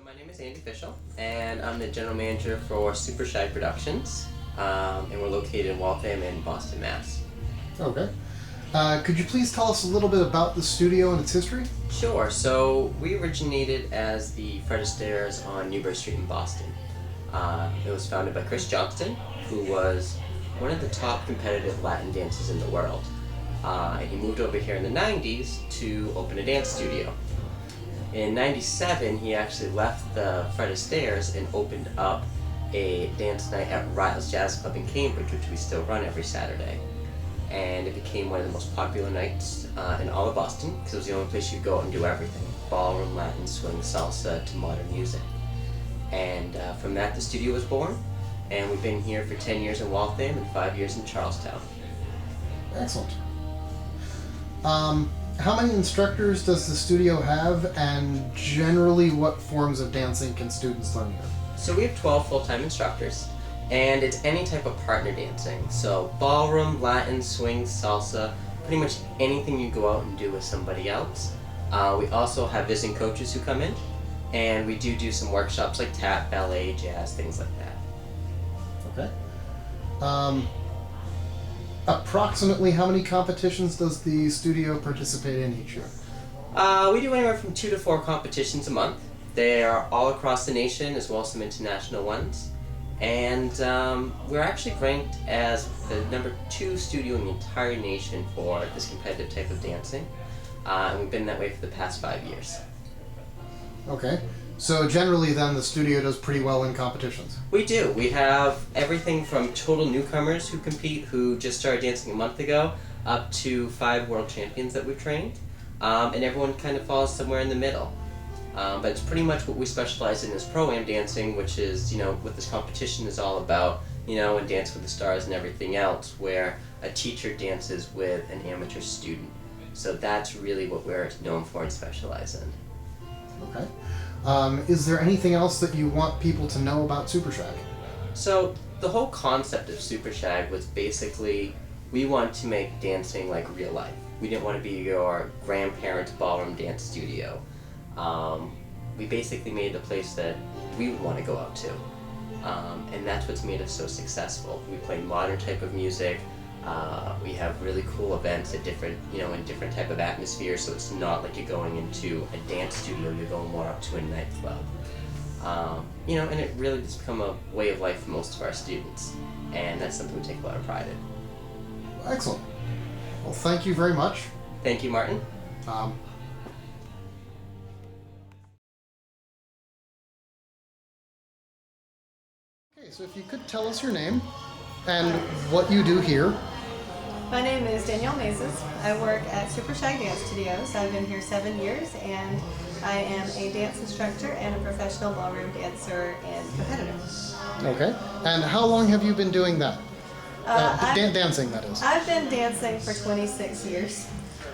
my name is Andy Fishel, and I'm the general manager for SuperShag Productions, and we're located in Waltham in Boston, Mass. Okay. Could you please tell us a little bit about the studio and its history? Sure. So we originated as the Fred Astaire's on Newbury Street in Boston. It was founded by Chris Johnston, who was one of the top competitive Latin dancers in the world. And he moved over here in the 90s to open a dance studio. In 97, he actually left the Fred Astaire's and opened up a dance night at Ryle's Jazz Club in Cambridge, which we still run every Saturday. And it became one of the most popular nights in all of Boston, because it was the only place you could go out and do everything. Ballroom, Latin, swing, salsa, to modern music. And from that, the studio was born, and we've been here for 10 years in Waltham and 5 years in Charlestown. Excellent. How many instructors does the studio have, and generally what forms of dancing can students learn here? So we have 12 full-time instructors, and it's any type of partner dancing. So ballroom, Latin, swing, salsa, pretty much anything you go out and do with somebody else. We also have visiting coaches who come in, and we do some workshops like tap, ballet, jazz, things like that. Okay. Approximately how many competitions does the studio participate in each year? We do anywhere from 2 to 4 competitions a month. They are all across the nation, as well as some international ones. And we're actually ranked as the #2 studio in the entire nation for this competitive type of dancing. And we've been that way for the past 5 years. Okay. So generally then the studio does pretty well in competitions? We do. We have everything from total newcomers who compete, who just started dancing a month ago, up to 5 world champions that we've trained. And everyone kind of falls somewhere in the middle. But it's pretty much what we specialize in is Pro-Am dancing, which is, what this competition is all about, and Dance with the Stars and everything else, where a teacher dances with an amateur student. So that's really what we're known for and specialize in. Okay. Is there anything else that you want people to know about SuperShag? So the whole concept of SuperShag was basically, we want to make dancing like real life. We didn't want to be your grandparents' ballroom dance studio. We basically made a place that we would want to go out to. And that's what's made us so successful. We play modern type of music. We have really cool events at different, in different type of atmospheres, so it's not like you're going into a dance studio, you're going more up to a nightclub. And it really has become a way of life for most of our students, and that's something we take a lot of pride in. Excellent. Well, thank you very much. Thank you, Martin. Okay, so if you could tell us your name and what you do here. My name is Danielle Mayzes. I work at SuperShag Dance Studio. I've been here 7 years, and I am a dance instructor and a professional ballroom dancer and competitor. Okay. And how long have you been doing that? Dancing, that is. I've been dancing for 26 years,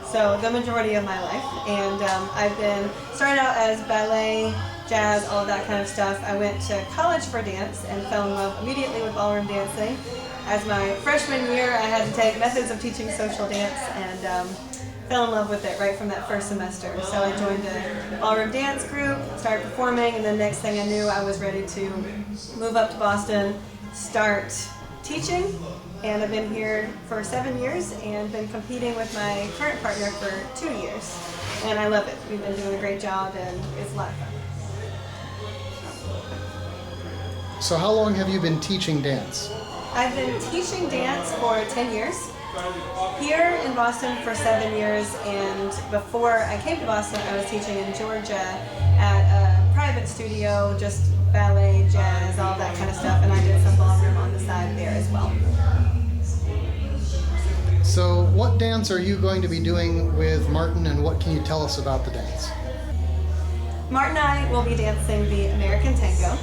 so the majority of my life. And I've been started out as ballet, jazz, all of that kind of stuff. I went to college for dance and fell in love immediately with ballroom dancing. As my freshman year, I had to take methods of teaching social dance and fell in love with it right from that first semester. So I joined a ballroom dance group, started performing, and the next thing I knew, I was ready to move up to Boston, start teaching, and I've been here for 7 years and been competing with my current partner for 2 years. And I love it. We've been doing a great job, and it's a lot of fun. So how long have you been teaching dance? I've been teaching dance for 10 years, here in Boston for 7 years, and before I came to Boston I was teaching in Georgia at a private studio, just ballet, jazz, all that kind of stuff, and I did some ballroom on the side there as well. So what dance are you going to be doing with Martin, and what can you tell us about the dance? Martin and I will be dancing the American Tango.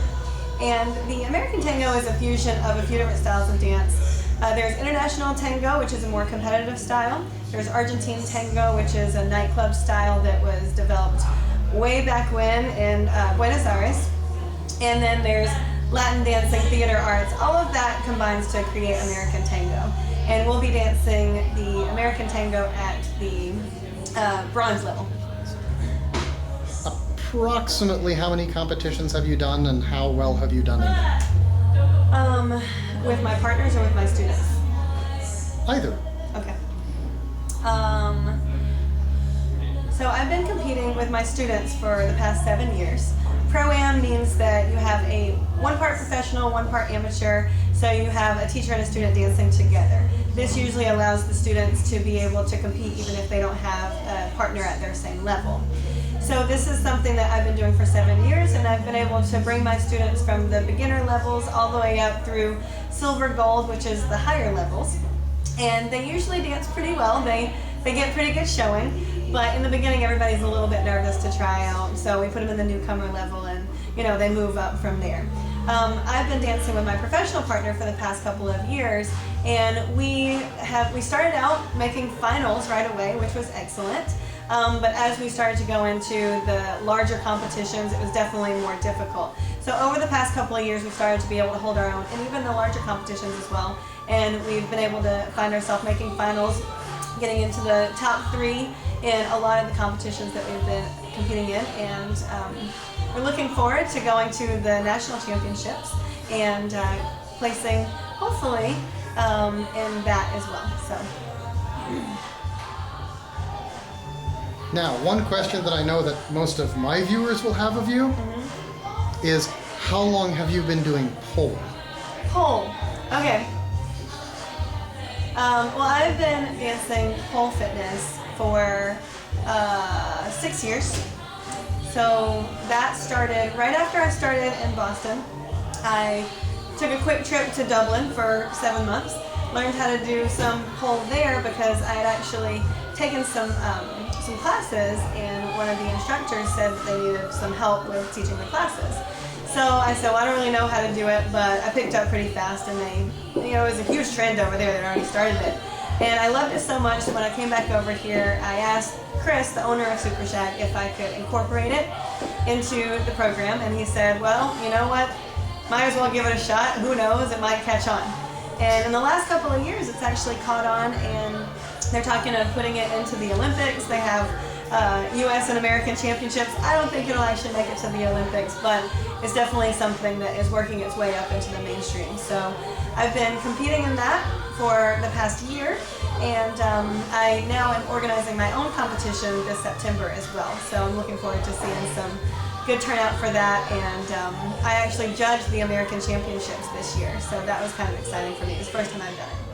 And the American Tango is a fusion of a few different styles of dance. There's International Tango, which is a more competitive style. There's Argentine Tango, which is a nightclub style that was developed way back when in Buenos Aires. And then there's Latin dancing, theater arts. All of that combines to create American Tango. And we'll be dancing the American Tango at the bronze level. approximately how many competitions have you done, and how well have you done in them? With my partners or with my students? Either. Okay. So I've been competing with my students for the past 7 years. Pro-Am means that you have one part professional, one part amateur, so you have a teacher and a student dancing together. This usually allows the students to be able to compete even if they don't have a partner at their same level. So this is something that I've been doing for 7 years, and I've been able to bring my students from the beginner levels all the way up through silver, gold, which is the higher levels. And they usually dance pretty well. They get pretty good showing, but in the beginning everybody's a little bit nervous to try out, so we put them in the newcomer level and they move up from there. I've been dancing with my professional partner for the past couple of years, and we started out making finals right away, which was excellent. But as we started to go into the larger competitions, it was definitely more difficult. So over the past couple of years, we started to be able to hold our own, and even the larger competitions as well. And we've been able to find ourselves making finals, getting into the top 3 in a lot of the competitions that we've been competing in. And we're looking forward to going to the national championships and placing, hopefully, in that as well. So. Now, one question that I know that most of my viewers will have of you is, how long have you been doing pole? Pole. Okay. Well, I've been dancing pole fitness for 6 years. So that started right after I started in Boston. I took a quick trip to Dublin for 7 months, learned how to do some pole there because I had actually taken some classes, and one of the instructors said that they needed some help with teaching the classes. So I said, well, I don't really know how to do it, but I picked up pretty fast, and it was a huge trend over there. They'd already started it. And I loved it so much that when I came back over here, I asked Chris, the owner of SuperShag, if I could incorporate it into the program, and he said, well, you know what, might as well give it a shot. Who knows, it might catch on. And in the last couple of years, it's actually caught on, and they're talking of putting it into the Olympics. They have U.S. and American championships. I don't think it'll actually make it to the Olympics, but it's definitely something that is working its way up into the mainstream. So I've been competing in that for the past year, and I now am organizing my own competition this September as well. So I'm looking forward to seeing some good turnout for that, and I actually judged the American championships this year, so that was kind of exciting for me. It's the first time I've done it.